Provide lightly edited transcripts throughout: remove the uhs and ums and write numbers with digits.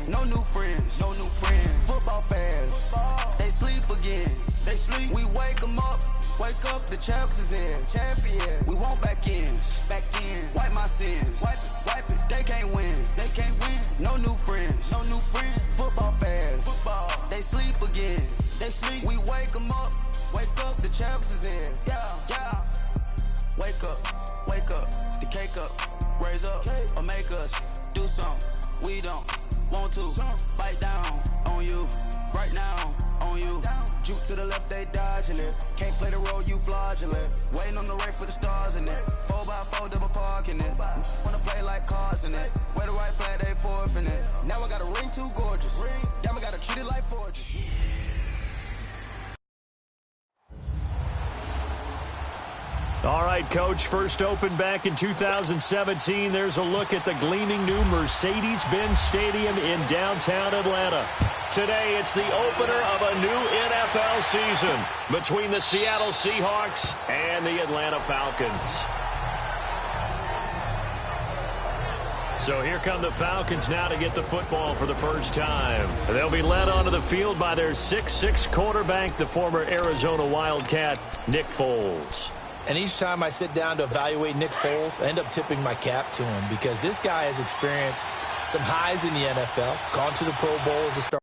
No new friends, no new friends. Football fans, they sleep again. They sleep. We wake them up. Wake up, the champs is in. Champion. We want back ins. Back in. Wipe my sins. Wipe it. They can't win. They can't win. No new friends. No new friends. Football fans. Football. They sleep again. They sleep. We wake them up. Wake up, the champs is in. Yeah. Wake up. The cake up. Raise up. Or make us do something. We don't want to. Bite down on you. Right now on you. Juke to the left, they dodging it. Can't play the role, you fraudulent. Waiting on the right for the stars in it. 4x4 double parking it. Wanna play like cars in it. Wear the right flag, they forfeiting it. Now I got a ring too gorgeous. Damn, I gotta treat it like forges. All right, Coach, first opened back in 2017. There's a look at the gleaming new Mercedes-Benz Stadium in downtown Atlanta. Today, it's the opener of a new NFL season between the Seattle Seahawks and the Atlanta Falcons. So here come the Falcons now to get the football for the first time. They'll be led onto the field by their 6'6" quarterback, the former Arizona Wildcat, Nick Foles. And each time I sit down to evaluate Nick Foles, I end up tipping my cap to him because this guy has experienced some highs in the NFL, gone to the Pro Bowl as a starter.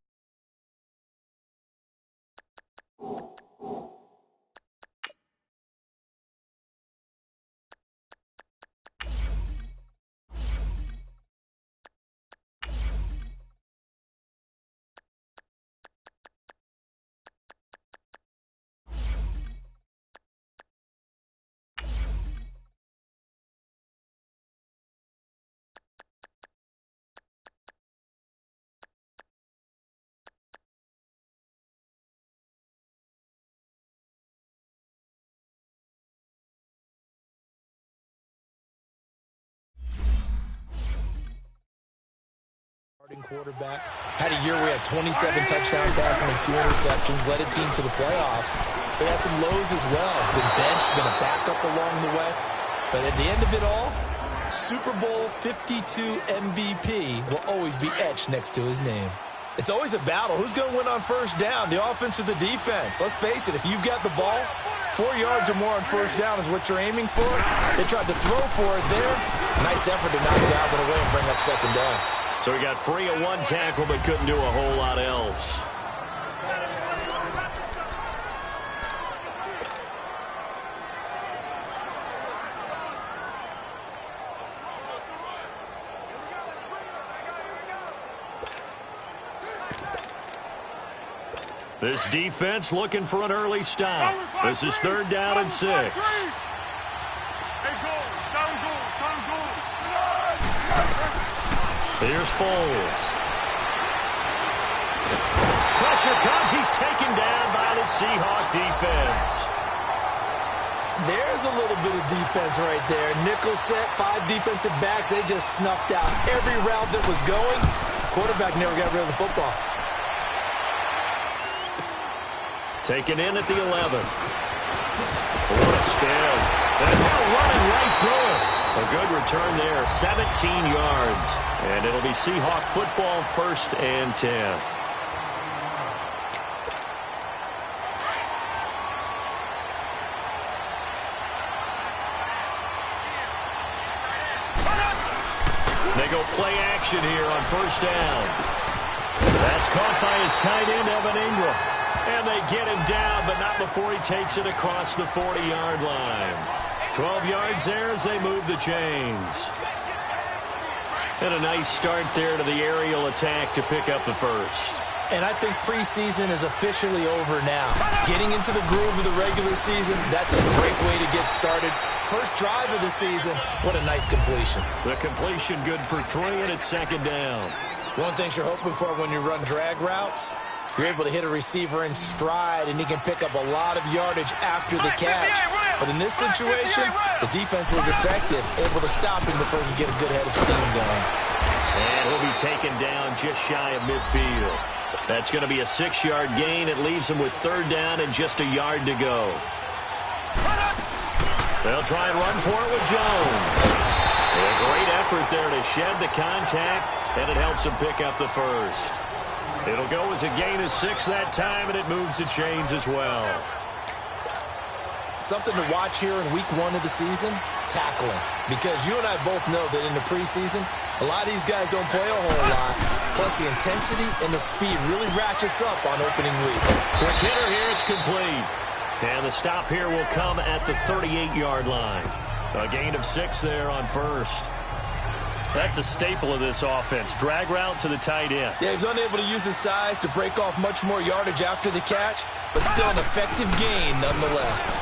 Quarterback. Had a year where he had 27 touchdown passing and 2 interceptions, led a team to the playoffs, but had some lows as well. Has been benched, been a backup along the way. But at the end of it all, Super Bowl 52 MVP will always be etched next to his name. It's always a battle. Who's going to win on first down, the offense or the defense? Let's face it, if you've got the ball, 4 yards or more on first down is what you're aiming for. They tried to throw for it there. Nice effort to knock it out of the way and bring up second down. So he got free of one tackle but couldn't do a whole lot else. This defense looking for an early stop. This is 3rd down and 6. Here's Foles. Pressure comes. He's taken down by the Seahawk defense. There's a little bit of defense right there. Nickel set, 5 defensive backs. They just snuffed out every route that was going. Quarterback never got rid of the football. Taken in at the 11. What a spin. And now running right through it. A good return there, 17 yards. And it'll be Seahawk football, 1st and 10. They go play action here on 1st down. That's caught by his tight end, Evan Ingram. And they get him down, but not before he takes it across the 40-yard line. 12 yards there as they move the chains. And a nice start there to the aerial attack to pick up the first. And I think preseason is officially over now. Getting into the groove of the regular season, that's a great way to get started. First drive of the season, what a nice completion. The completion good for 3, and it's 2nd down. One thing you're hoping for when you run drag routes, you're able to hit a receiver in stride, and he can pick up a lot of yardage after the catch. But in this situation, the defense was effective, able to stop him before he could get a good head of steam going. And he'll be taken down just shy of midfield. That's going to be a 6-yard gain. It leaves him with 3rd down and just a yard to go. They'll try and run for it with Jones. A great effort effort there to shed the contact, and it helps him pick up the first. It'll go as a gain of 6 that time, and it moves the chains as well. Something to watch here in week 1 of the season, tackling. Because you and I both know that in the preseason, a lot of these guys don't play a whole lot. Plus, the intensity and the speed really ratchets up on opening week. Quick hitter here, it's complete. And the stop here will come at the 38-yard line. A gain of 6 there on first. That's a staple of this offense. Drag route to the tight end. Yeah, he's unable to use his size to break off much more yardage after the catch, but still an effective gain nonetheless.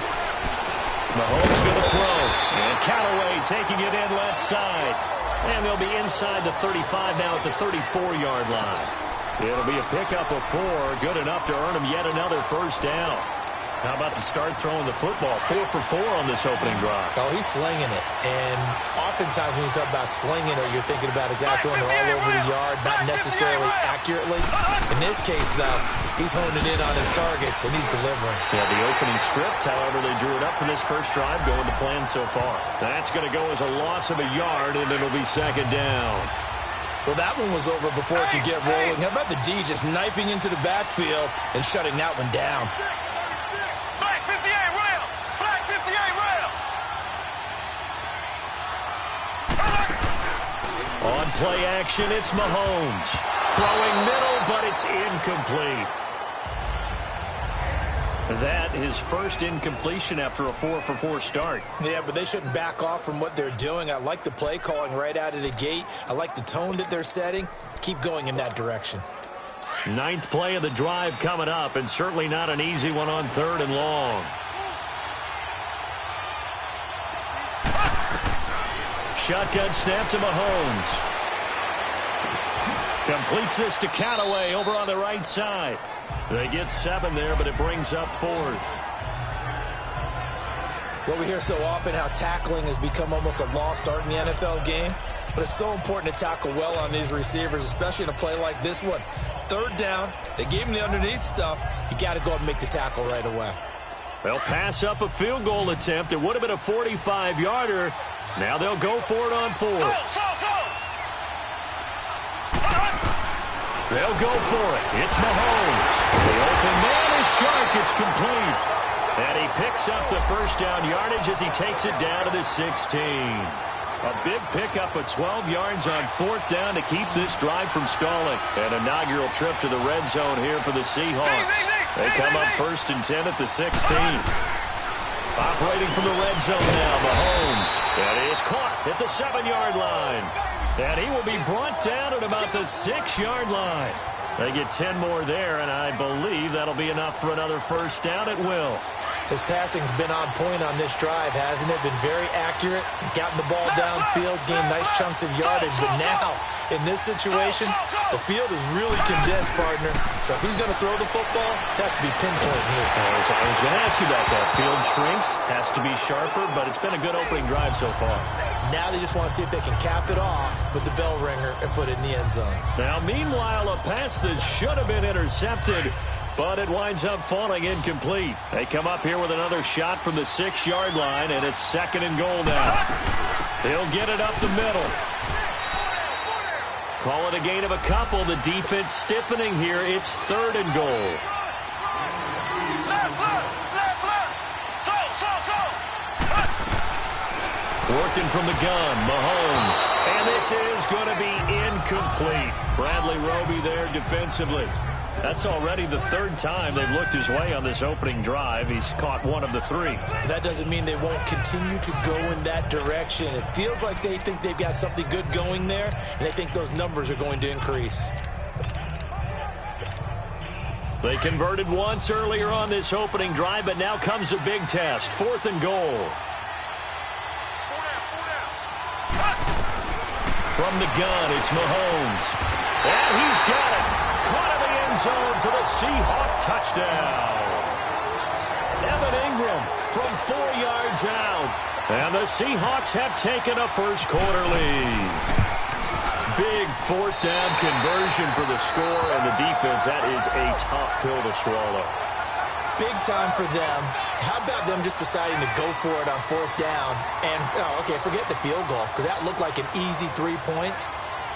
Mahomes going to throw. And Callaway taking it in left side. And they'll be inside the 35 now at the 34-yard line. It'll be a pickup of 4, good enough to earn him yet another first down. How about the start throwing the football? 4 for 4 on this opening drive. Oh, he's slinging it. And oftentimes when you talk about slinging it, you're thinking about a guy throwing it all over the yard, not necessarily accurately. In this case, though, he's honing in on his targets, and he's delivering. Yeah, the opening script, however, they drew it up for this first drive, going to plan so far. That's going to go as a loss of a yard, and it'll be second down. Well, that one was over before it could get rolling. How about the D just knifing into the backfield and shutting that one down? On play action, it's Mahomes. Throwing middle, but it's incomplete. That his first incompletion after a 4 for 4 start. Yeah, but they shouldn't back off from what they're doing. I like the play calling right out of the gate. I like the tone that they're setting. Keep going in that direction. 9th play of the drive coming up, and certainly not an easy one on 3rd and long. Shotgun snap to Mahomes. Completes this to Callaway over on the right side. They get 7 there, but it brings up 4th. Well, we hear so often how tackling has become almost a lost art in the NFL game, but it's so important to tackle well on these receivers, especially in a play like this one. 3rd down, they gave him the underneath stuff. You got to go up and make the tackle right away. They'll pass up a field goal attempt. It would have been a 45-yarder. Now they'll go for it on 4th. They'll go for it. It's Mahomes. The open man is Shark. It's complete. And he picks up the first down yardage as he takes it down to the 16. A big pickup of 12 yards on 4th down to keep this drive from stalling. An inaugural trip to the red zone here for the Seahawks. They come up 1st and 10 at the 16. Operating from the red zone now, Mahomes. And he is caught at the 7-yard line. And he will be brought down at about the 6-yard line. They get 10 more there, and I believe that'll be enough for another first down at will. His passing's been on point on this drive, hasn't it? Been very accurate, gotten the ball downfield, gained nice chunks of yardage. But now, in this situation, the field is really condensed, partner. So if he's going to throw the football, that could be pinpoint here. I was going to ask you about that. Field shrinks, has to be sharper, but it's been a good opening drive so far. Now they just want to see if they can cap it off with the bell ringer and put it in the end zone. Now, meanwhile, a pass that should have been intercepted, but it winds up falling incomplete. They come up here with another shot from the 6-yard line, and it's 2nd and goal now. They'll get it up the middle. Call it a gain of a couple. The defense stiffening here. It's 3rd and goal. Working from the gun, Mahomes. And this is going to be incomplete. Bradley Roby there defensively. That's already the 3rd time they've looked his way on this opening drive. He's caught 1 of the 3. That doesn't mean they won't continue to go in that direction. It feels like they think they've got something good going there, and they think those numbers are going to increase. They converted once earlier on this opening drive, but now comes a big test. 4th and goal. From the gun, it's Mahomes. And he's got it. Caught in the end zone for the Seahawk touchdown. Evan Ingram from 4 yards out. And the Seahawks have taken a first-quarter lead. Big 4th down conversion for the score, and the defense, that is a tough pill to swallow. big time for them. How about them just deciding to go for it on 4th down? And, okay, forget the field goal, because that looked like an easy 3 points.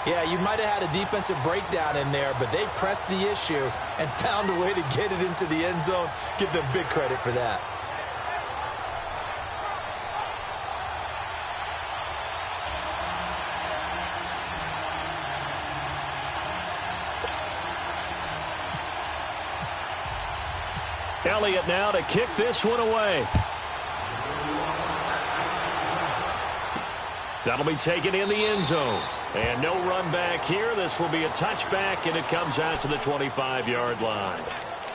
Yeah, you might have had a defensive breakdown in there, but they pressed the issue and found a way to get it into the end zone. Give them big credit for that. Elliott now to kick this one away. That'll be taken in the end zone. And no run back here. This will be a touchback, and it comes out to the 25-yard line.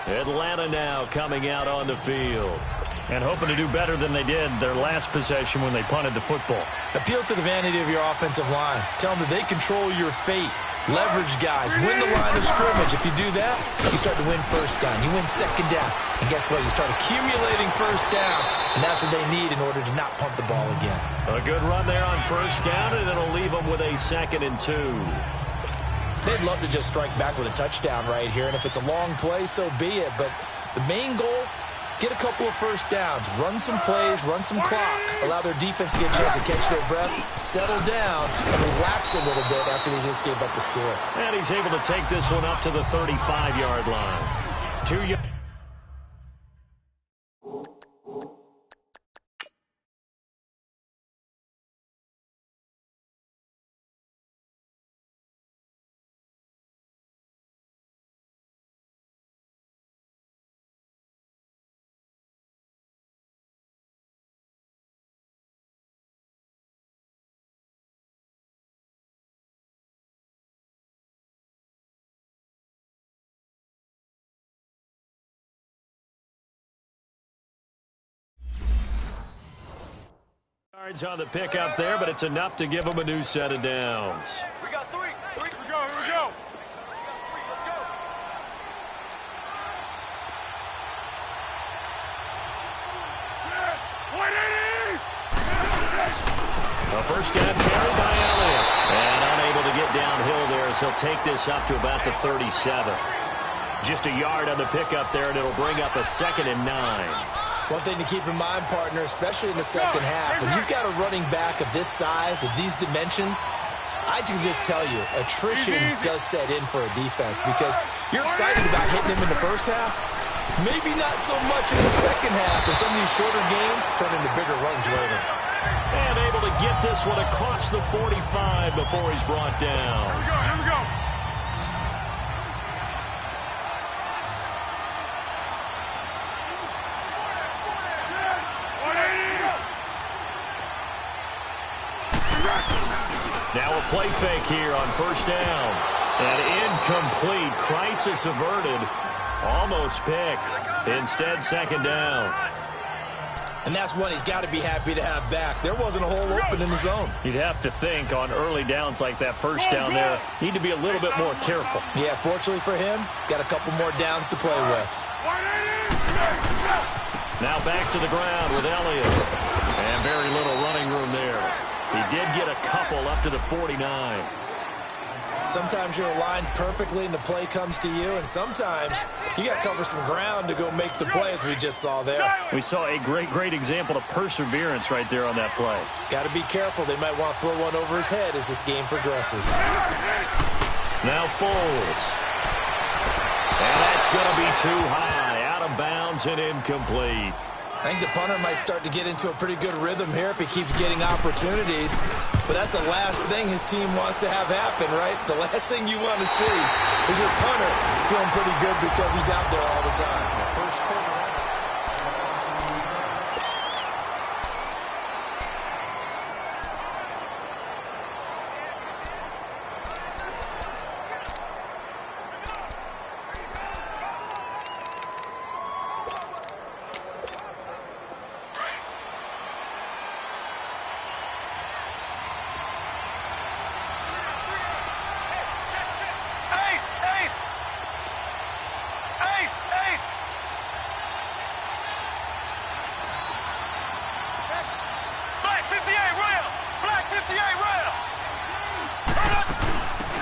Atlanta now coming out on the field. And hoping to do better than they did their last possession when they punted the football. Appeal to the vanity of your offensive line. Tell them that they control your fate. Leverage guys. Win the line of scrimmage. If you do that, you start to win 1st down. You win 2nd down. And guess what? You start accumulating 1st downs. And that's what they need in order to not punt the ball again. A good run there on 1st down, and it'll leave them with a 2nd and 2. They'd love to just strike back with a touchdown right here. And if it's a long play, so be it. But the main goal, get a couple of 1st downs, run some plays, run some clock, allow their defense to get a chance to catch their breath, settle down, and relax a little bit after they just gave up the score. And he's able to take this one up to the 35-yard line. 2 yards. On the pickup there, but it's enough to give them a new set of downs. We got 3. Here we go. Let's go. A 1st down carry by Elliott. And unable to get downhill there, so he'll take this up to about the 37. Just a yard on the pickup there, and it'll bring up a 2nd and 9. One thing to keep in mind, partner, especially in the 2nd half, when you've got a running back of this size, of these dimensions, I can just tell you, attrition does set in for a defense because you're excited about hitting him in the 1st half, maybe not so much in the 2nd half, and some of these shorter gains turn into bigger runs later. And able to get this one across the 45 before he's brought down. Here we go. Now a play fake here on 1st down. And incomplete. Crisis averted. Almost picked. Instead, 2nd down. And that's one he's got to be happy to have back. There wasn't a hole open in the zone. You'd have to think on early downs like that 1st down there, need to be a little bit more careful. Yeah, fortunately for him, got a couple more downs to play with. Now back to the ground with Elliott. And very little running room there. He did get a couple up to the 49. Sometimes you're aligned perfectly and the play comes to you, and sometimes you got to cover some ground to go make the play, as we just saw there. We saw a great example of perseverance right there on that play. Got to be careful. They might want to throw one over his head as this game progresses. Now Foles. And that's going to be too high. Out of bounds and incomplete. I think the punter might start to get into a pretty good rhythm here if he keeps getting opportunities. But that's the last thing his team wants to have happen, right? The last thing you want to see is your punter feeling pretty good because he's out there all the time. The first quarter.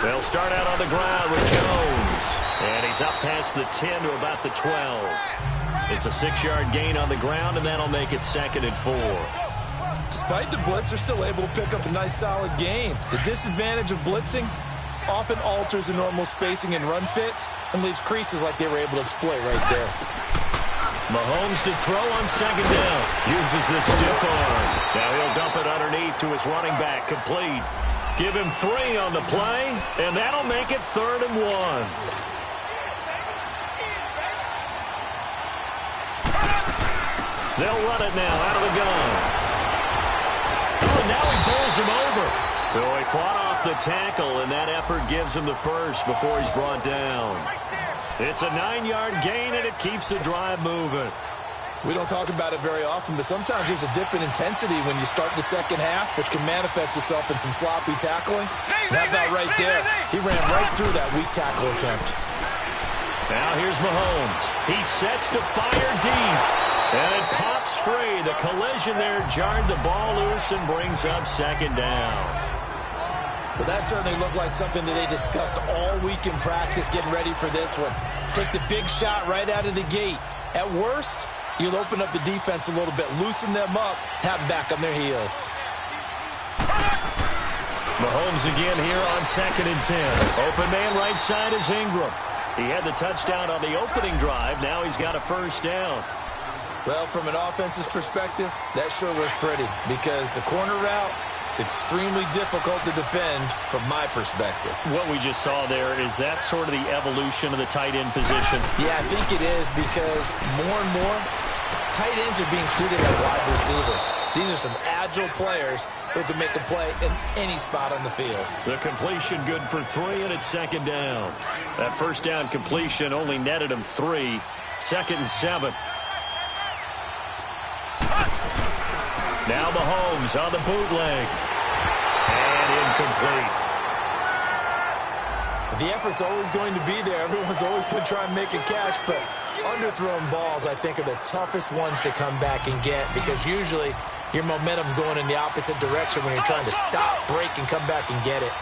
They'll start out on the ground with Jones. And he's up past the 10 to about the 12. It's a 6-yard gain on the ground, and that'll make it 2nd and 4. Despite the blitz, they're still able to pick up a nice, solid gain. The disadvantage of blitzing often alters the normal spacing and run fits and leaves creases like they were able to exploit right there. Mahomes to throw on 2nd down. Uses the stiff arm. Now he'll dump it underneath to his running back. Complete. Give him 3 on the play, and that'll make it 3rd and 1. They'll run it now out of the gun. Oh, and now he bowls him over. So he fought off the tackle, and that effort gives him the first before he's brought down. It's a 9-yard gain, and it keeps the drive moving. We don't talk about it very often, but sometimes there's a dip in intensity when you start the second half, which can manifest itself in some sloppy tackling. That guy right there, he ran right through that weak tackle attempt. Now here's Mahomes. He sets to fire deep, and it pops free. The collision there jarred the ball loose and brings up 2nd down. Well, that certainly looked like something that they discussed all week in practice getting ready for this one. Take the big shot right out of the gate. At worst, you'll open up the defense a little bit, loosen them up, have them back on their heels. Mahomes again here on 2nd and 10. Open man right side is Ingram. He had the touchdown on the opening drive. Now he's got a 1st down. Well, from an offense's perspective, that sure was pretty because the corner route, it's extremely difficult to defend from my perspective. What we just saw there, is that sort of the evolution of the tight end position? Yeah, I think it is because more and more, tight ends are being treated like wide receivers. These are some agile players who can make a play in any spot on the field. The completion good for 3, and it's 2nd down. That 1st down completion only netted him 3. 2nd and 7. Now Mahomes on the bootleg. And incomplete. The effort's always going to be there. Everyone's always going to try and make a catch, but underthrown balls, I think, are the toughest ones to come back and get because usually your momentum's going in the opposite direction when you're trying to stop, break, and come back and get it.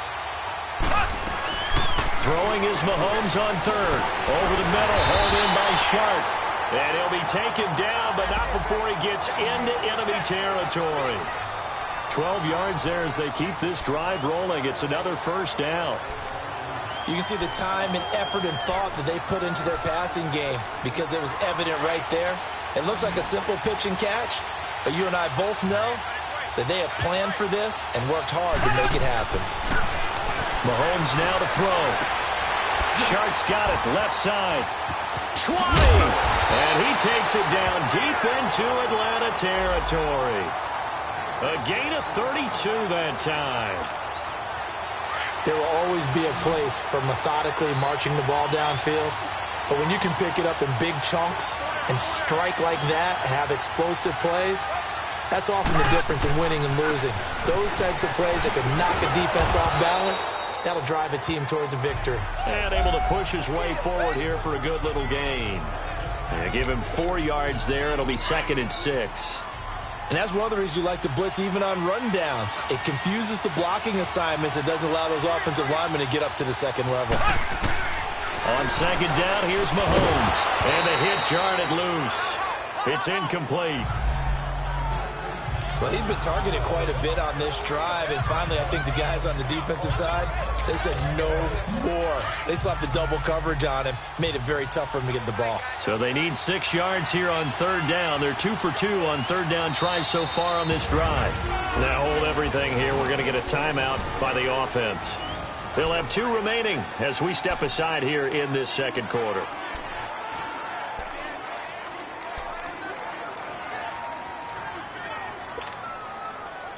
Throwing is Mahomes on 3rd. Over the middle, hauled in by Sharp. And he'll be taken down, but not before he gets into enemy territory. 12 yards there as they keep this drive rolling. It's another 1st down. You can see the time and effort and thought that they put into their passing game because it was evident right there. It looks like a simple pitch and catch, but you and I both know that they have planned for this and worked hard to make it happen. Mahomes now to throw. Shark's got it, left side. 20! And he takes it down deep into Atlanta territory. A gain of 32 that time. There will always be a place for methodically marching the ball downfield. But when you can pick it up in big chunks and strike like that, have explosive plays, that's often the difference in winning and losing. Those types of plays that can knock a defense off balance, that'll drive a team towards a victory. And able to push his way forward here for a good little gain. And give him 4 yards there. It'll be 2nd and 6. And that's one of the reasons you like to blitz even on rundowns. It confuses the blocking assignments. It doesn't allow those offensive linemen to get up to the second level. On 2nd down, here's Mahomes. And the hit jarred it loose. It's incomplete. Well, he's been targeted quite a bit on this drive, and finally I think the guys on the defensive side, they said no more. They slapped the double coverage on him, made it very tough for him to get the ball. So they need 6 yards here on 3rd down. They're 2 for 2 on 3rd down tries so far on this drive. Now hold everything here. We're going to get a timeout by the offense. They'll have 2 remaining as we step aside here in this 2nd quarter.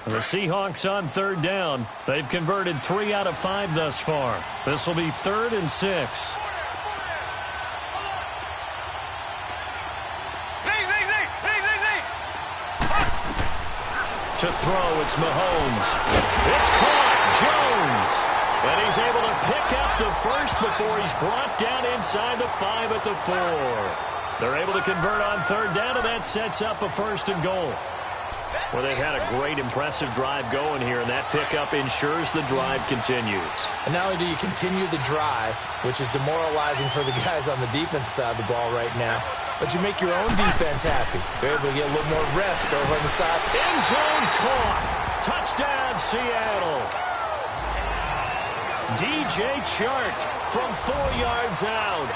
The Seahawks on 3rd down. They've converted 3 out of 5 thus far. This will be 3rd and 6. To throw, it's Mahomes. It's caught. Jones. And he's able to pick up the first before he's brought down inside the 5 at the 4. They're able to convert on 3rd down, and that sets up a 1st and goal. Well, they've had a great, impressive drive going here, and that pickup ensures the drive continues. And not only do you continue the drive, which is demoralizing for the guys on the defensive side of the ball right now, but you make your own defense happy. They're able to get a little more rest over on the side. End zone caught. Touchdown, Seattle. DJ Chark from 4 yards out.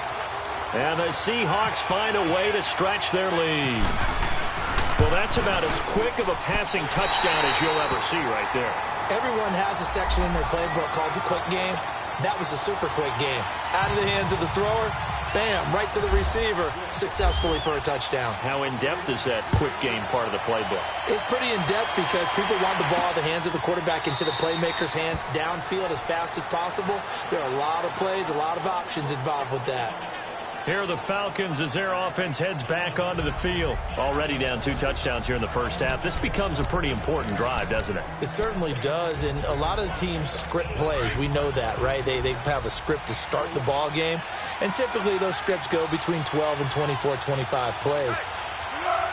And the Seahawks find a way to stretch their lead. Well, that's about as quick of a passing touchdown as you'll ever see right there. Everyone has a section in their playbook called the quick game. That was a super quick game. Out of the hands of the thrower, bam, right to the receiver, successfully for a touchdown. How in-depth is that quick game part of the playbook? It's pretty in-depth because people want the ball out of the hands of the quarterback into the playmaker's hands downfield as fast as possible. There are a lot of plays, a lot of options involved with that. Here are the Falcons as their offense heads back onto the field. Already down 2 touchdowns here in the first half. This becomes a pretty important drive, doesn't it? It certainly does, and a lot of the teams script plays. We know that, right? They have a script to start the ball game, and typically those scripts go between 12 and 24, 25 plays.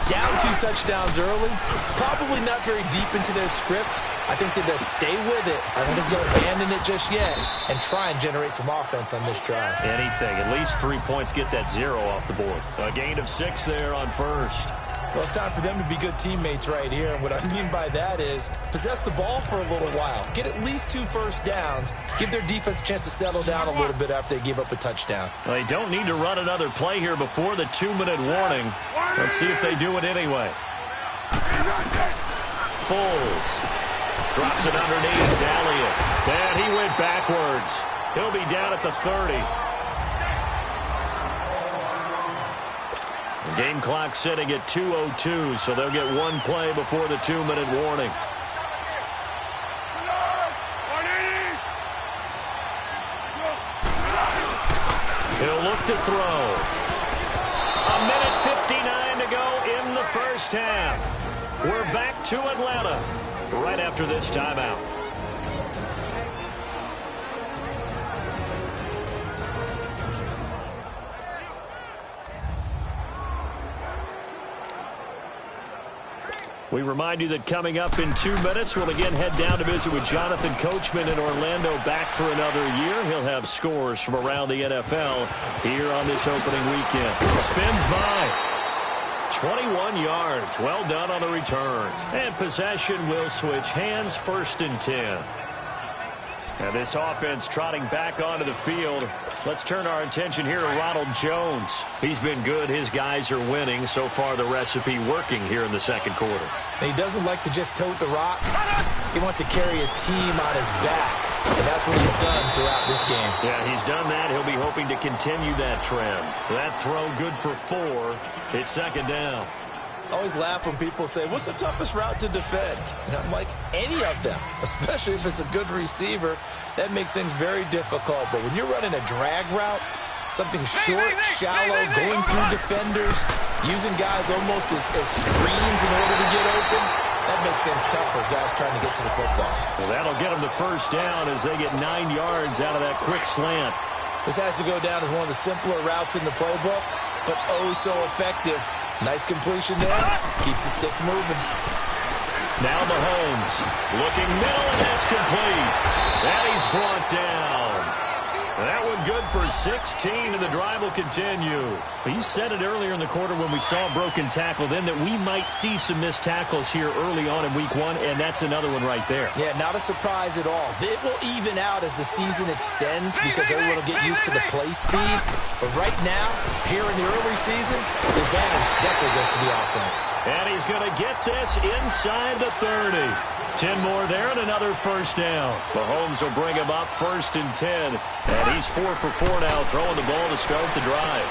Down 2 touchdowns early, probably not very deep into their script. I think that they'll stay with it. I don't think they'll abandon it just yet and try and generate some offense on this drive. Anything. At least 3 points, get that 0 off the board. A gain of 6 there on first. Well, it's time for them to be good teammates right here. And what I mean by that is possess the ball for a little while. Get at least 2 first downs. Give their defense a chance to settle down a little bit after they give up a touchdown. Well, they don't need to run another play here before the 2-minute warning. Let's see if they do it anyway. Foles drops it underneath to Elliott. And he went backwards. He'll be down at the 30. The game clock sitting at 2:02, so they'll get 1 play before the 2-minute warning. He'll look to throw. 1:59 to go in the first half. We're back to Atlanta right after this timeout. We remind you that coming up in 2 minutes, we'll again head down to visit with Jonathan Coachman in Orlando, back for another year. He'll have scores from around the NFL here on this opening weekend. Spins by. 21 yards. Well done on the return. And possession will switch hands, 1st and 10. Now this offense trotting back onto the field. Let's turn our attention here to Ronald Jones. He's been good. His guys are winning. So far, the recipe working here in the second quarter. And he doesn't like to just tote the rock. He wants to carry his team on his back. And that's what he's done throughout this game. Yeah, he's done that. He'll be hoping to continue that trend. That throw good for 4. It's 2nd down. I always laugh when people say, what's the toughest route to defend? And I'm like, any of them, especially if it's a good receiver. That makes things very difficult. But when you're running a drag route, something short, shallow, going through defenders, using guys almost as screens in order to get open, that makes things tough for guys trying to get to the football. Well, that'll get them the 1st down as they get 9 yards out of that quick slant. This has to go down as one of the simpler routes in the playbook, but oh so effective. Nice completion there. Keeps the sticks moving. Now Mahomes looking middle, and that's complete. And he's brought down. That one good for 16, and the drive will continue. Well, you said it earlier in the quarter when we saw a broken tackle then that we might see some missed tackles here early on in week 1, and that's another one right there. Yeah, not a surprise at all. It will even out as the season extends because everyone will get used to the play speed. But right now, here in the early season, the advantage definitely goes to the offense. And he's going to get this inside the 30. 10 more there and another 1st down. Mahomes will bring him up 1st and 10. And he's 4 for 4 now, throwing the ball to start the drive.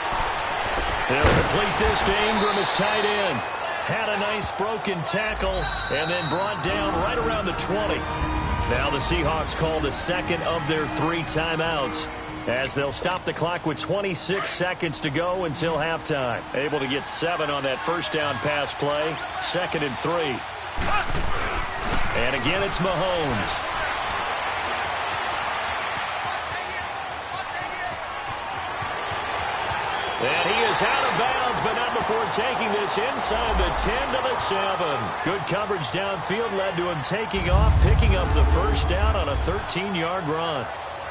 They'll complete this to Ingram as tight end. Had a nice broken tackle and then brought down right around the 20. Now the Seahawks call the 2nd of their 3 timeouts as they'll stop the clock with 26 seconds to go until halftime. Able to get 7 on that 1st down pass play. 2nd and 3. And again, it's Mahomes. And he is It's out of bounds, but not before taking this inside the 10 to the 7. Good coverage downfield led to him taking off, picking up the first down on a 13-yard run.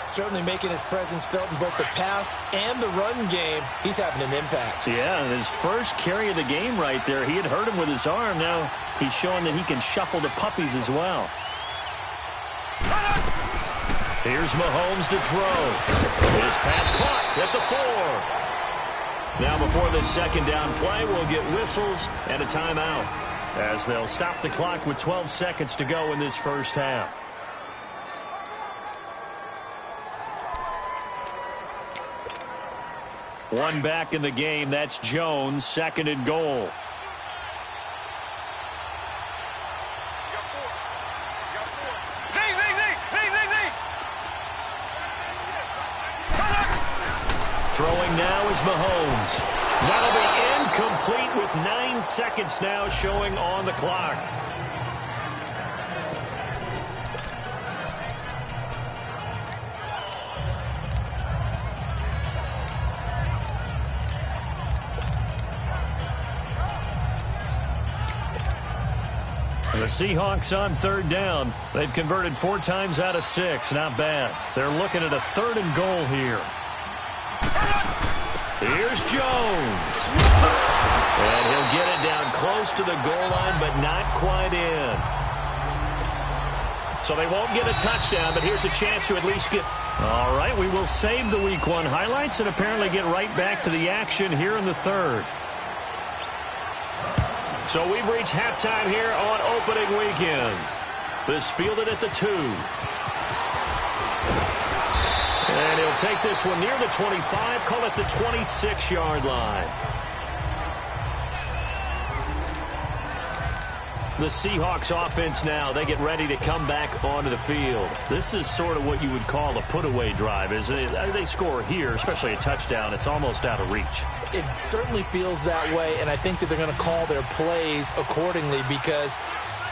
Certainly making his presence felt in both the pass and the run game. He's having an impact. Yeah, his first carry of the game right there. He had hurt him with his arm. Now he's showing that he can shuffle the puppies as well. Here's Mahomes to throw. His pass caught at the 4. Now before this second down play, we'll get whistles and a timeout as they'll stop the clock with 12 seconds to go in this first half. One back in the game. That's Jones, second and goal. Throwing now is Mahomes. That'll be incomplete with 9 seconds now showing on the clock. The Seahawks on third down. They've converted 4 times out of 6. Not bad. They're looking at a third and goal here. Here's Jones. And he'll get it down close to the goal line, but not quite in. So they won't get a touchdown, but here's a chance to at least get... All right, we will save the Week 1 highlights and apparently get right back to the action here in the third. So we've reached halftime here on opening weekend. This fielded at the 2. And he'll take this one near the 25, call it the 26-yard line. The Seahawks offense now, they get ready to come back onto the field. This is sort of what you would call a put-away drive, isn't it? They score here, especially a touchdown. It's almost out of reach. It certainly feels that way, and I think that they're going to call their plays accordingly because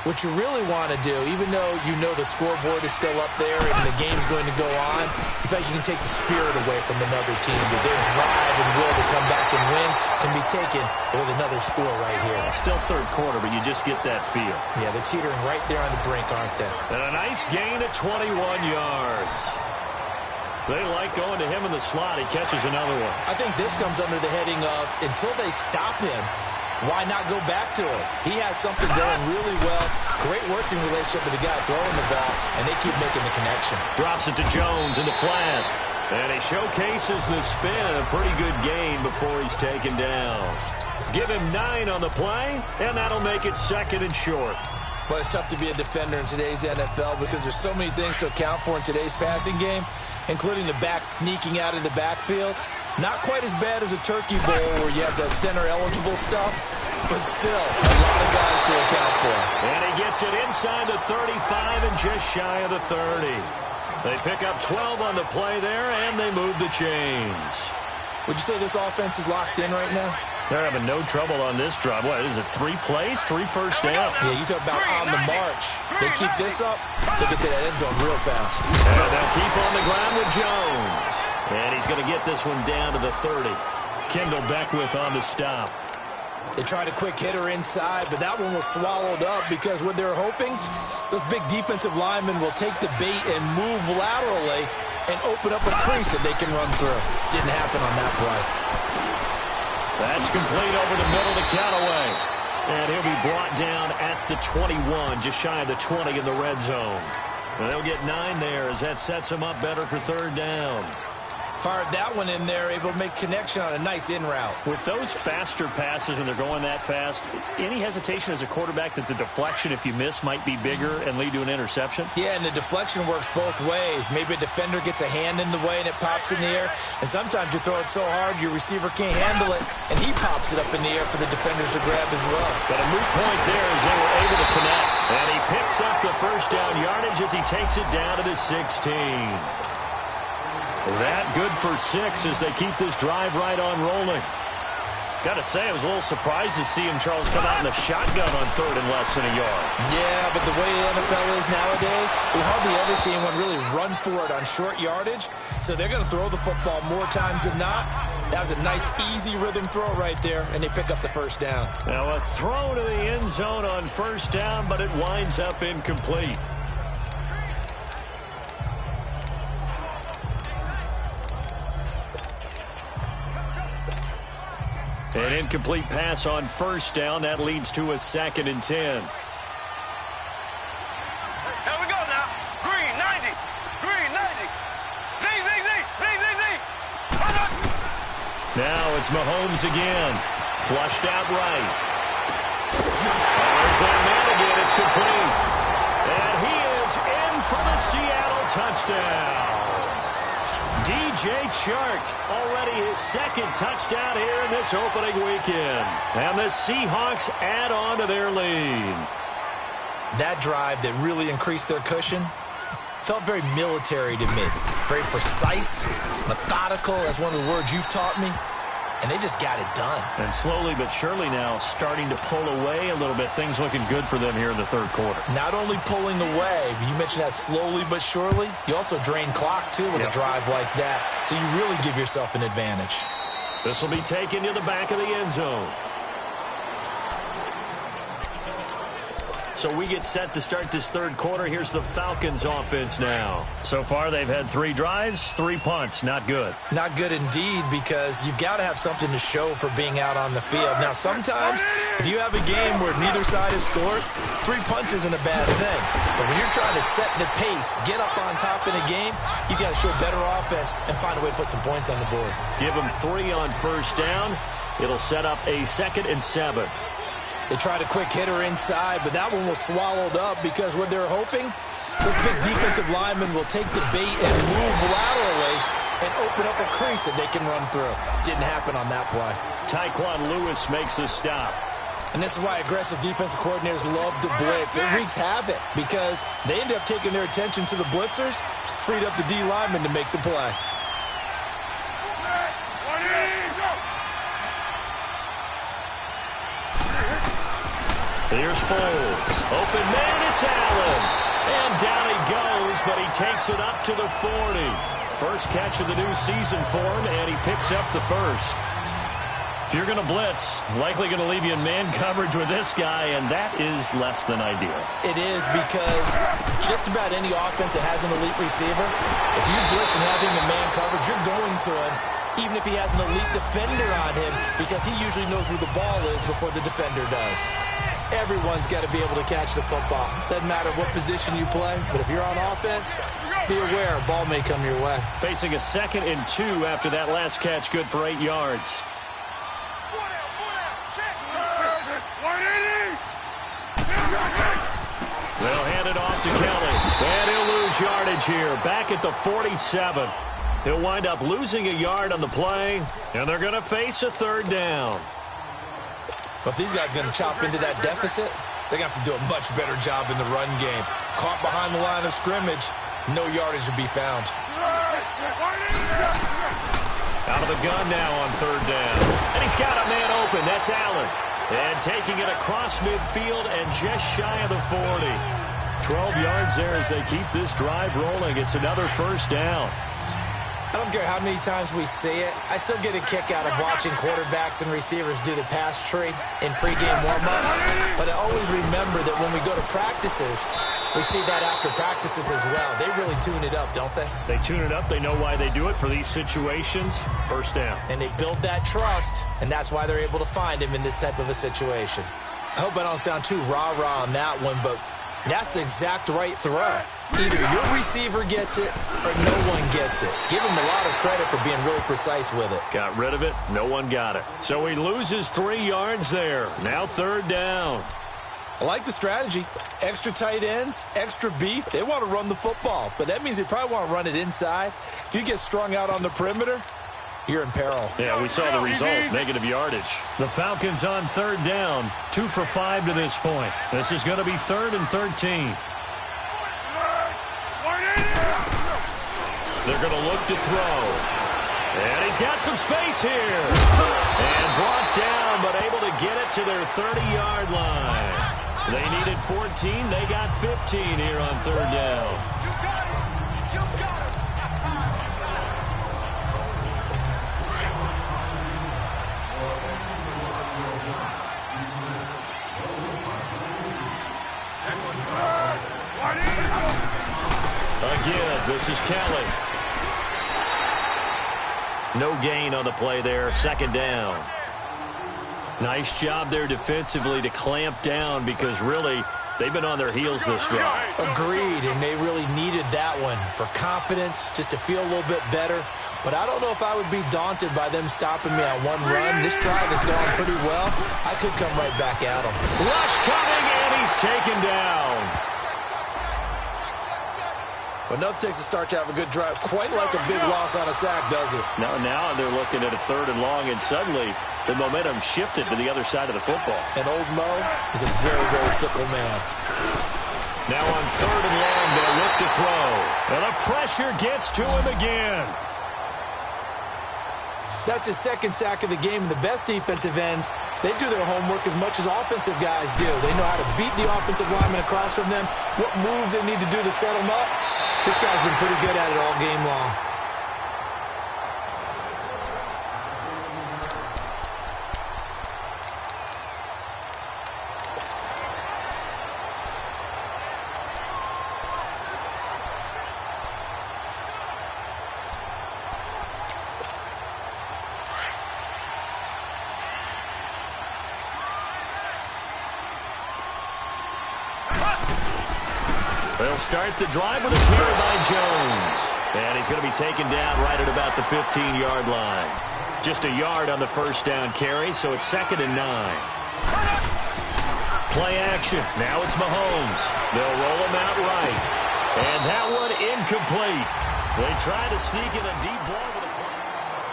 what you really want to do, even though you know the scoreboard is still up there and the game's going to go on, in fact, you can take the spirit away from another team. But their drive and will to come back and win can be taken with another score right here. Still third quarter, but you just get that feel. Yeah, they're teetering right there on the brink, aren't they? And a nice gain at 21 yards. They like going to him in the slot. He catches another one. I think this comes under the heading of until they stop him, why not go back to it? He has something going really well. Great working relationship with the guy throwing the ball, and they keep making the connection. Drops it to Jones in the flat. And he showcases the spin. A pretty good gain before he's taken down. Give him 9 on the play, and that'll make it second and short. Well, it's tough to be a defender in today's NFL because there's so many things to account for in today's passing game, including the back sneaking out of the backfield. Not quite as bad as a turkey bowl where you have the center-eligible stuff, but still a lot of guys to account for. And he gets it inside the 35 and just shy of the 30. They pick up 12 on the play there, and they move the chains. Would you say this offense is locked in right now? They're having no trouble on this drive. What, is it 3 plays, 3 first downs? Yeah, you talk about on the march. They keep this up, they'll get to that end zone real fast. And they'll keep on the ground with Jones. And he's going to get this one down to the 30. Kendall Beckwith on the stop. They tried a quick hitter inside, but that one was swallowed up because what they're hoping, those big defensive linemen will take the bait and move laterally and open up a crease that they can run through. Didn't happen on that play. That's complete over the middle to Callaway. And he'll be brought down at the 21, just shy of the 20 in the red zone. And they'll get 9 there as that sets them up better for third down. Fired that one in there, able to make connection on a nice in route. With those faster passes and they're going that fast, any hesitation as a quarterback that the deflection, if you miss, might be bigger and lead to an interception? Yeah, and the deflection works both ways. Maybe a defender gets a hand in the way and it pops in the air. And sometimes you throw it so hard your receiver can't handle it, and he pops it up in the air for the defenders to grab as well. But a moot point there as they were able to connect. And he picks up the first down yardage as he takes it down to the 16. That good for 6 as they keep this drive right on rolling. Got to say, I was a little surprised to see him, Charles, come out in the shotgun on third and less than a yard. Yeah, but the way the NFL is nowadays, we hardly ever see anyone really run for it on short yardage. So they're going to throw the football more times than not. That was a nice, easy rhythm throw right there, and they pick up the first down. Now a throw to the end zone on first down, but it winds up incomplete. An incomplete pass on first down. That leads to a 2nd and 10. Here we go now. Green, 90. Green, 90. Z. Now it's Mahomes again. Flushed out right. There's that man again. It's complete. And he is in for the Seattle touchdown. DJ Chark, already his 2nd touchdown here in this opening weekend. And the Seahawks add on to their lead. That drive that really increased their cushion felt very military to me. Very precise, methodical. That's one of the words you've taught me. And they just got it done. And slowly but surely now starting to pull away a little bit. Things looking good for them here in the third quarter. Not only pulling away, but you mentioned that slowly but surely. You also drain clock, too, with a drive like that. So you really give yourself an advantage. This will be taken to the back of the end zone. So we get set to start this third quarter. Here's the Falcons offense now. So far, they've had 3 drives, 3 punts. Not good. Not good indeed, because you've got to have something to show for being out on the field. Now, sometimes, if you have a game where neither side has scored, 3 punts isn't a bad thing. But when you're trying to set the pace, get up on top in a game, you got to show better offense and find a way to put some points on the board. Give them 3 on first down. It'll set up a 2nd and 7. They tried a quick hitter inside, but that one was swallowed up because what they're hoping, those big defensive linemen will take the bait and move laterally and open up a crease that they can run through. Didn't happen on that play. Tyquan Lewis makes the stop. And this is why aggressive defensive coordinators love to blitz. It wreaks havoc because they end up taking their attention to the blitzers, freed up the D lineman to make the play. Here's Foles. Open man, it's Allen. And down he goes, but he takes it up to the 40. First catch of the new season for him, and he picks up the first. If you're going to blitz, likely going to leave you in man coverage with this guy, and that is less than ideal. It is, because just about any offense that has an elite receiver, if you blitz and have him in man coverage, you're going to him, even if he has an elite defender on him, because he usually knows where the ball is before the defender does. Everyone's got to be able to catch the football. Doesn't matter what position you play, but if you're on offense, be aware a ball may come your way. Facing a 2nd and 2 after that last catch, good for 8 yards. They'll hand it off to Kelly. And he'll lose yardage here. Back at the 47. He'll wind up losing a yard on the play, and they're going to face a 3rd down. But if these guys are going to chop into that deficit, they're going to have to do a much better job in the run game. Caught behind the line of scrimmage, no yardage will be found. Out of the gun now on 3rd down. And he's got a man open. That's Allen. And taking it across midfield and just shy of the 40. 12 yards there as they keep this drive rolling. It's another first down. I don't care how many times we see it. I still get a kick out of watching quarterbacks and receivers do the pass tree in pregame warm-up. But I always remember that when we go to practices, we see that after practices as well. They really tune it up, don't they? They tune it up. They know why they do it for these situations. First down. And they build that trust, and that's why they're able to find him in this type of a situation. I hope I don't sound too rah-rah on that one, but that's the exact right throw. Either your receiver gets it or no one gets it. Give him a lot of credit for being really precise with it. Got rid of it. No one got it. So he loses 3 yards there. Now 3rd down. I like the strategy. Extra tight ends, extra beef. They want to run the football, but that means they probably want to run it inside. If you get strung out on the perimeter, you're in peril. Yeah, we saw the result, negative yardage. The Falcons on 3rd down, 2 for 5 to this point. This is going to be 3rd and 13. They're going to look to throw. And He's got some space here. And brought down, but able to get it to their 30-yard line. They needed 14. They got 15 here on third down. Again, this is Kelly. No gain on the play there, second down. Nice job there defensively to clamp down because really they've been on their heels this drive. Agreed, and they really needed that one for confidence, just to feel a little bit better. But I don't know if I would be daunted by them stopping me on one run. This drive has gone pretty well. I could come right back at them. Rush coming, and he's taken down. Enough takes to start to have a good drive. Quite like a big loss on a sack, does it? Now they're looking at a third and long, and suddenly the momentum shifted to the other side of the football. And old Mo is a very, very fickle man. Now on third and long, they'll look to throw. And the pressure gets to him again. That's his second sack of the game. And the best defensive ends, they do their homework as much as offensive guys do. They know how to beat the offensive lineman across from them, what moves they need to do to set them up. This guy's been pretty good at it all game long. They'll start the drive with a carry by Jones. And he's going to be taken down right at about the 15-yard line. Just a yard on the first down carry, so it's 2nd and 9. Play action. Now it's Mahomes. They'll roll him out right. And that one incomplete. They try to sneak in a deep ball with a clock.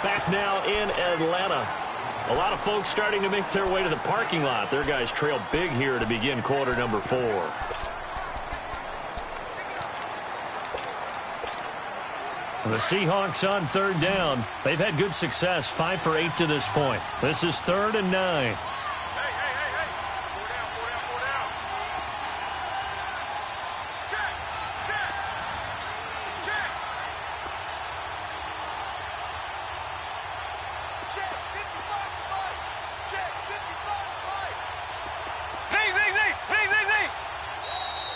Back now in Atlanta. A lot of folks starting to make their way to the parking lot. Their guys trail big here to begin quarter number 4. The Seahawks on third down. They've had good success, 5 for 8 to this point. This is 3rd and 9. Hey. 4 down. Check. Check, 55-5. Check, 55-5. Z.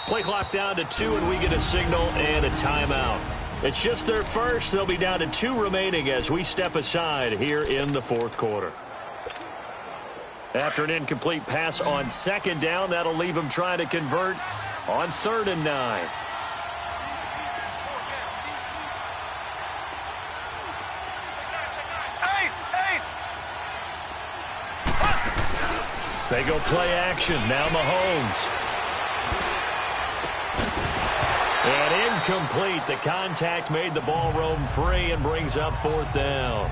Play clock down to 2, and we get a signal and a timeout. It's just their first. They'll be down to 2 remaining as we step aside here in the 4th quarter. After an incomplete pass on 2nd down, that'll leave them trying to convert on 3rd and 9. They go play action. Now Mahomes. And incomplete. The contact made the ball roam free and brings up 4th down.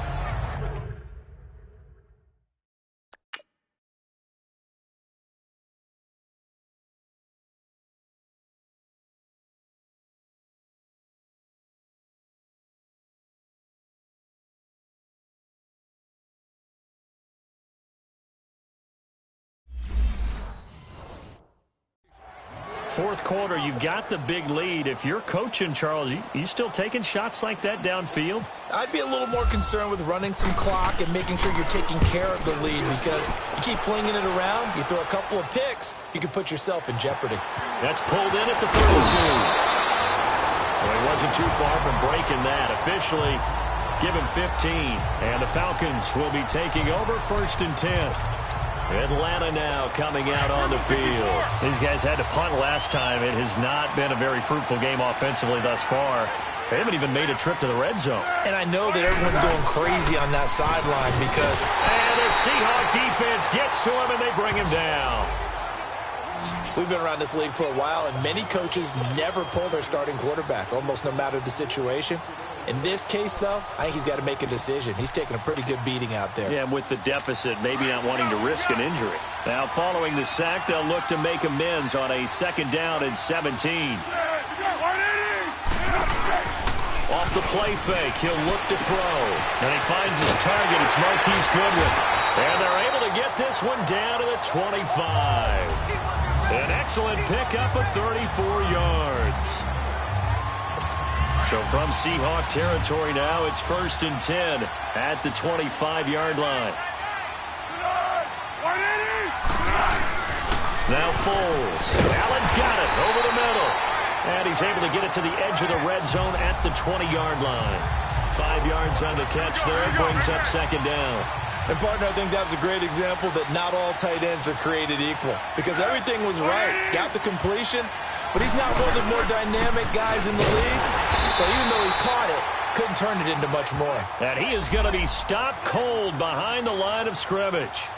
Fourth quarter, you've got the big lead. If you're coaching, Charles, you still taking shots like that downfield? I'd be a little more concerned with running some clock and making sure you're taking care of the lead, because you keep flinging it around, you throw a couple of picks, you can put yourself in jeopardy. That's pulled in at the 32. Well, he wasn't too far from breaking that. Officially, give him 15. And the Falcons will be taking over 1st and 10. Atlanta now coming out on the field. These guys had to punt last time. It has not been a very fruitful game offensively thus far. They haven't even made a trip to the red zone. And I know that everyone's going crazy on that sideline because... And the Seahawk defense gets to him, and they bring him down. We've been around this league for a while, and many coaches never pull their starting quarterback, almost no matter the situation. In this case, though, I think he's got to make a decision. He's taking a pretty good beating out there. Yeah, and with the deficit, maybe not wanting to risk an injury. Now, following the sack, they'll look to make amends on a 2nd down and 17. Off the play fake, he'll look to throw. And he finds his target. It's Marquise Goodwin. And they're able to get this one down to the 25. An excellent pickup of 34 yards. So from Seahawk territory now, it's 1st and 10 at the 25-yard line. Now Foles. Allen's got it over the middle. And he's able to get it to the edge of the red zone at the 20-yard line. 5 yards on the catch there. Brings up 2nd down. And, partner, I think that was a great example that not all tight ends are created equal. Because everything was right. Got the completion, but he's not one of the more dynamic guys in the league. So even though he caught it, couldn't turn it into much more. And he is going to be stopped cold behind the line of scrimmage.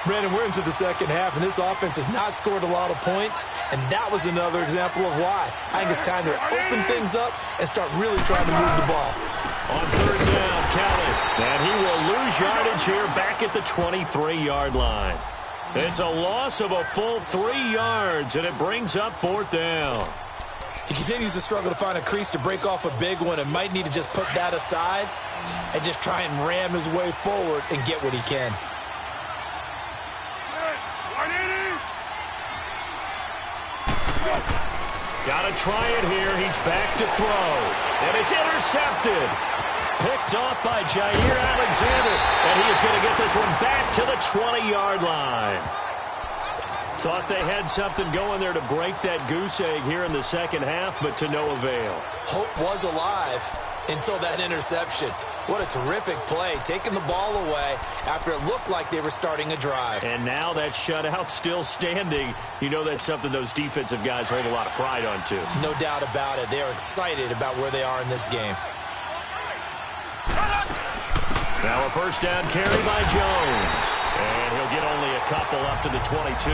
Brandon, we're into the second half, and this offense has not scored a lot of points, and that was another example of why. I think it's time to open things up and start really trying to move the ball. On 3rd down, count it. And he will lose yardage here back at the 23-yard line. It's a loss of a full 3 yards, and it brings up 4th down. He continues to struggle to find a crease to break off a big one and might need to just put that aside and just try and ram his way forward and get what he can. Got to try it here. He's back to throw. And it's intercepted. Picked off by Jair Alexander. And he is going to get this one back to the 20-yard line. Thought they had something going there to break that goose egg here in the second half, but to no avail. Hope was alive until that interception. What a terrific play, taking the ball away after it looked like they were starting a drive. And now that shutout still standing. You know that's something those defensive guys hold a lot of pride on, too. No doubt about it. They are excited about where they are in this game. Now a 1st down carry by Jones. And he'll get only a couple up to the 22.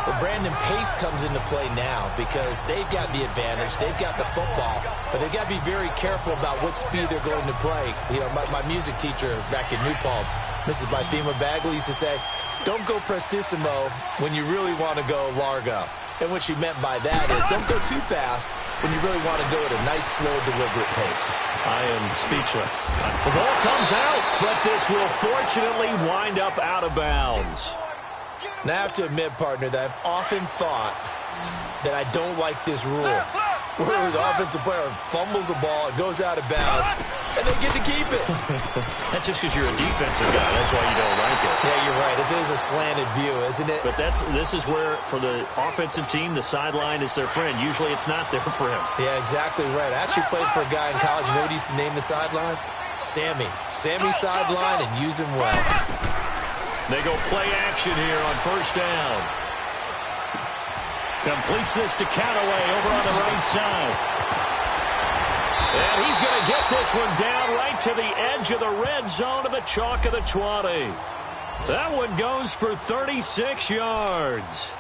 Well, Brandon, pace comes into play now because they've got the advantage. They've got the football, but they've got to be very careful about what speed they're going to play. You know, my music teacher back in New Paltz, Mrs. Bythema Bagley, used to say, don't go prestissimo when you really want to go largo. And what she meant by that is don't go too fast when you really want to go at a nice, slow, deliberate pace. I am speechless. The ball comes out, but this will fortunately wind up out of bounds. Now, I have to admit, partner, that I've often thought that I don't like this rule. Where the offensive player fumbles the ball, it goes out of bounds, and they get to keep it. That's just because you're a defensive guy. That's why you don't like it. Yeah, you're right. It is a slanted view, isn't it? But this is where, for the offensive team, the sideline is their friend. Usually it's not there for him. Yeah, exactly right. I actually played for a guy in college. You know what he used to name the sideline? Sammy. Sammy sideline, and use him well. They go play action here on 1st down. Completes this to Callaway over on the right side. And he's going to get this one down right to the edge of the red zone to the chalk of the 20. That one goes for 36 yards.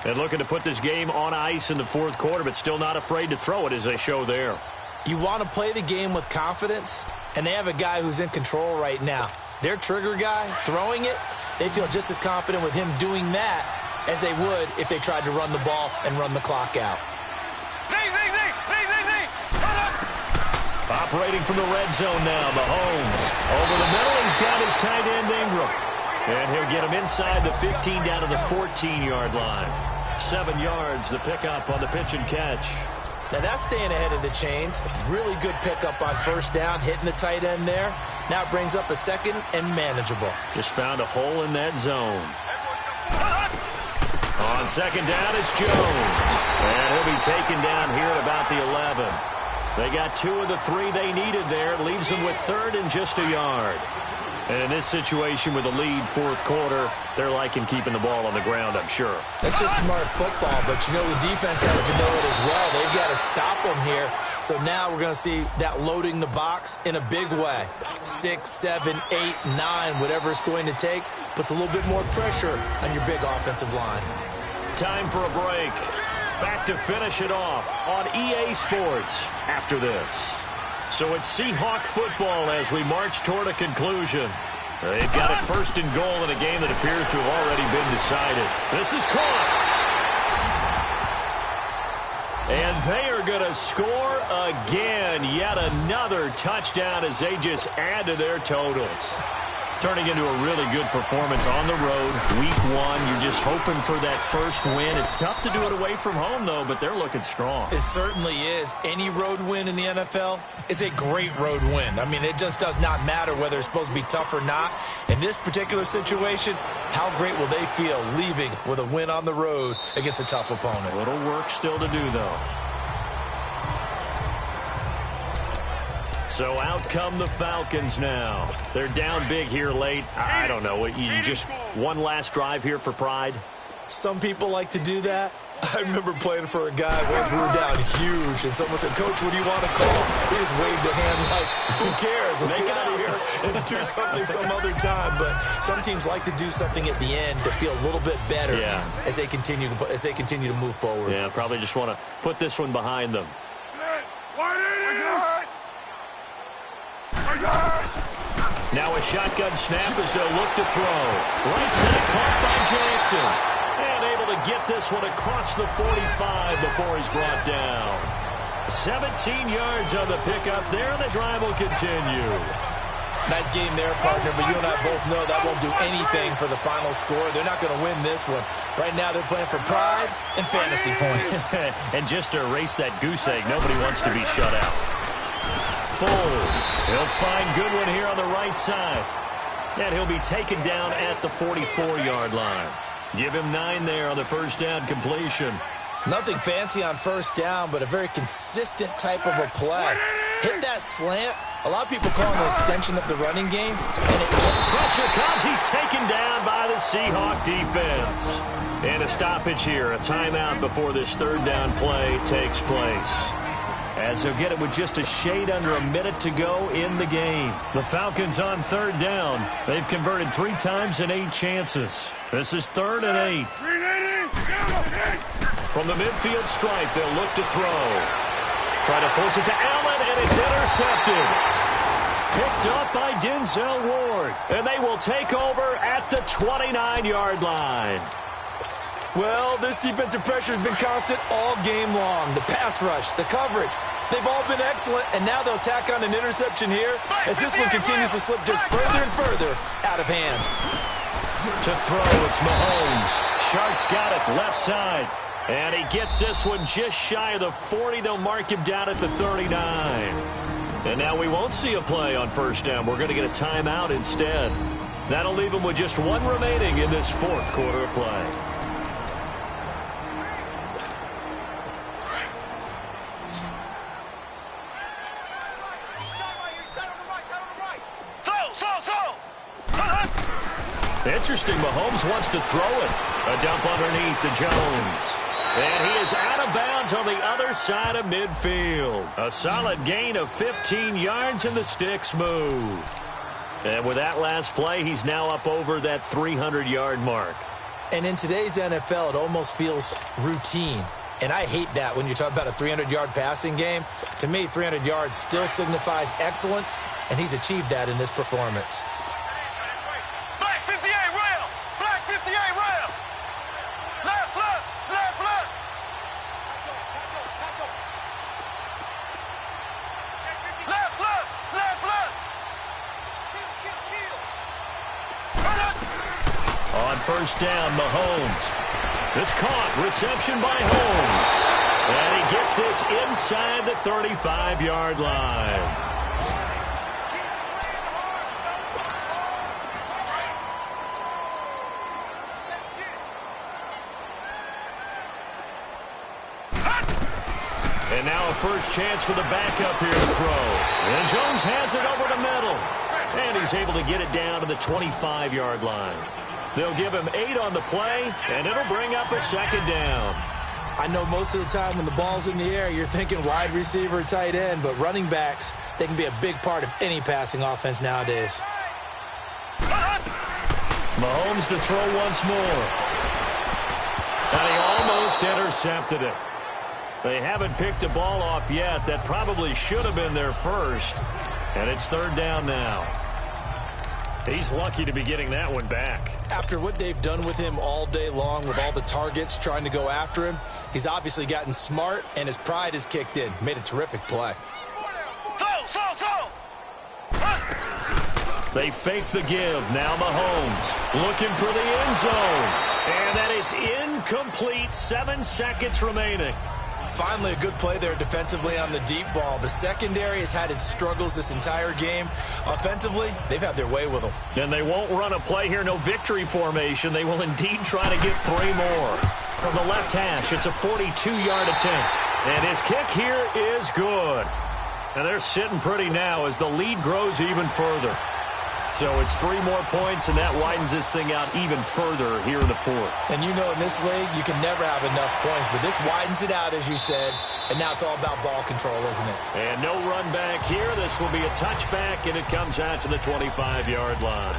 And looking to put this game on ice in the 4th quarter, but still not afraid to throw it as they show there. You want to play the game with confidence, and they have a guy who's in control right now. Their trigger guy throwing it, they feel just as confident with him doing that as they would if they tried to run the ball and run the clock out. Operating from the red zone now, Mahomes. Over the middle, he's got his tight end Ingram. And he'll get him inside the 15 down to the 14-yard line. 7 yards, the pickup on the pitch and catch. Now that's staying ahead of the chains. Really good pickup on 1st down, hitting the tight end there. Now it brings up a 2nd and manageable. Just found a hole in that zone. On 2nd down, it's Jones. And he'll be taken down here at about the 11. They got 2 of the 3 they needed there. Leaves them with 3rd and just a yard. And in this situation with a lead 4th quarter, they're liking keeping the ball on the ground, I'm sure. That's just smart football, but you know the defense has to know it as well. They've got to stop them here. So now we're going to see that loading the box in a big way. 6, 7, 8, 9, whatever it's going to take, puts a little bit more pressure on your big offensive line. Time for a break. Back to finish it off on EA Sports after this. So it's Seahawk football as we march toward a conclusion. They've got it 1st and goal in a game that appears to have already been decided. This is caught. And they are going to score again. Yet another touchdown as they just add to their totals. Turning into a really good performance on the road. Week 1, you're just hoping for that first win. It's tough to do it away from home, though, but they're looking strong. It certainly is. Any road win in the NFL is a great road win. I mean, it just does not matter whether it's supposed to be tough or not. In this particular situation, how great will they feel leaving with a win on the road against a tough opponent? A little work still to do, though. So out come the Falcons now. They're down big here late. I don't know. You just one last drive here for pride? Some people like to do that. I remember playing for a guy once we were down huge, and someone said, "Coach, what do you want to call?" He just waved a hand like, who cares? Let's get out of here and do something some other time. But some teams like to do something at the end to feel a little bit better as they continue to move forward. Yeah, probably just want to put this one behind them. Now a shotgun snap as they'll look to throw. Right side caught by Jackson. And able to get this one across the 45 before he's brought down. 17 yards on the pickup there, and the drive will continue. Nice game there, partner, but you and I both know that won't do anything for the final score. They're not going to win this one. Right now they're playing for pride and fantasy points. And just to erase that goose egg, nobody wants to be shut out. Foles, he'll find Goodwin here on the right side. And he'll be taken down at the 44-yard line. Give him 9 there on the first down completion. Nothing fancy on first down, but a very consistent type of a play. Hit that slant. A lot of people call it an extension of the running game. And pressure comes. He's taken down by the Seahawk defense. And a stoppage here, a timeout before this third down play takes place. As they'll get it with just a shade under a minute to go in the game. The Falcons on third down. They've converted 3 times in 8 chances. This is 3rd and 8. From the midfield stripe, they'll look to throw. Try to force it to Allen, and it's intercepted. Picked up by Denzel Ward. And they will take over at the 29-yard line. Well, this defensive pressure has been constant all game long. The pass rush, the coverage, they've all been excellent, and now they'll tack on an interception here as this one continues to slip just further and further out of hand. To throw, it's Mahomes. Shark's got it, left side. And he gets this one just shy of the 40. They'll mark him down at the 39. And now we won't see a play on first down. We're going to get a timeout instead. That'll leave him with just 1 remaining in this 4th quarter of play. Interesting, Mahomes wants to throw it. A dump underneath to Jones. And he is out of bounds on the other side of midfield. A solid gain of 15 yards, and the sticks move. And with that last play, he's now up over that 300-yard mark. And in today's NFL, it almost feels routine. And I hate that when you talk about a 300-yard passing game. To me, 300 yards still signifies excellence, and he's achieved that in this performance. First down, Mahomes. It's caught. Reception by Holmes. And he gets this inside the 35-yard line. And now a first chance for the backup here to throw. And Jones has it over the middle. And he's able to get it down to the 25-yard line. They'll give him 8 on the play, and it'll bring up a second down. I know most of the time when the ball's in the air, you're thinking wide receiver, tight end, but running backs, they can be a big part of any passing offense nowadays. Mahomes to throw once more. And he almost intercepted it. They haven't picked a ball off yet. That probably should have been their first. And it's 3rd down now. He's lucky to be getting that one back. After what they've done with him all day long with all the targets trying to go after him, he's obviously gotten smart, and his pride has kicked in. Made a terrific play. They fake the give. Now Mahomes looking for the end zone. And that is incomplete. 7 seconds remaining. Finally, a good play there defensively on the deep ball. The secondary has had its struggles this entire game. Offensively, they've had their way with them. And they won't run a play here. No victory formation. They will indeed try to get 3 more. From the left hash, it's a 42-yard attempt. And his kick here is good. And they're sitting pretty now as the lead grows even further. So it's 3 more points, and that widens this thing out even further here in the 4th. And you know in this league, you can never have enough points, but this widens it out, as you said, and now it's all about ball control, isn't it? And no run back here. This will be a touchback, and it comes out to the 25-yard line.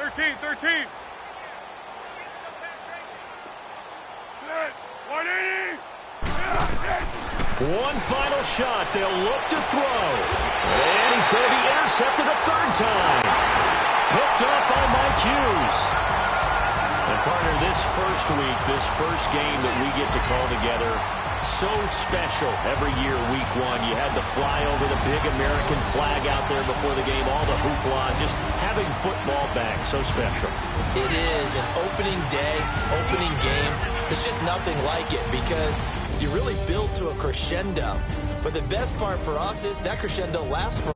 13. 180. One final shot. They'll look to throw. And he's going to be intercepted a 3rd time. Picked up by Mike Hughes. And partner, this first week, this first game that we get to call together, so special every year, week 1. You had to fly over the big American flag out there before the game, all the hoopla, just having football back, so special. It is an opening day, opening game. There's just nothing like it because you really build to a crescendo. But the best part for us is that crescendo lasts for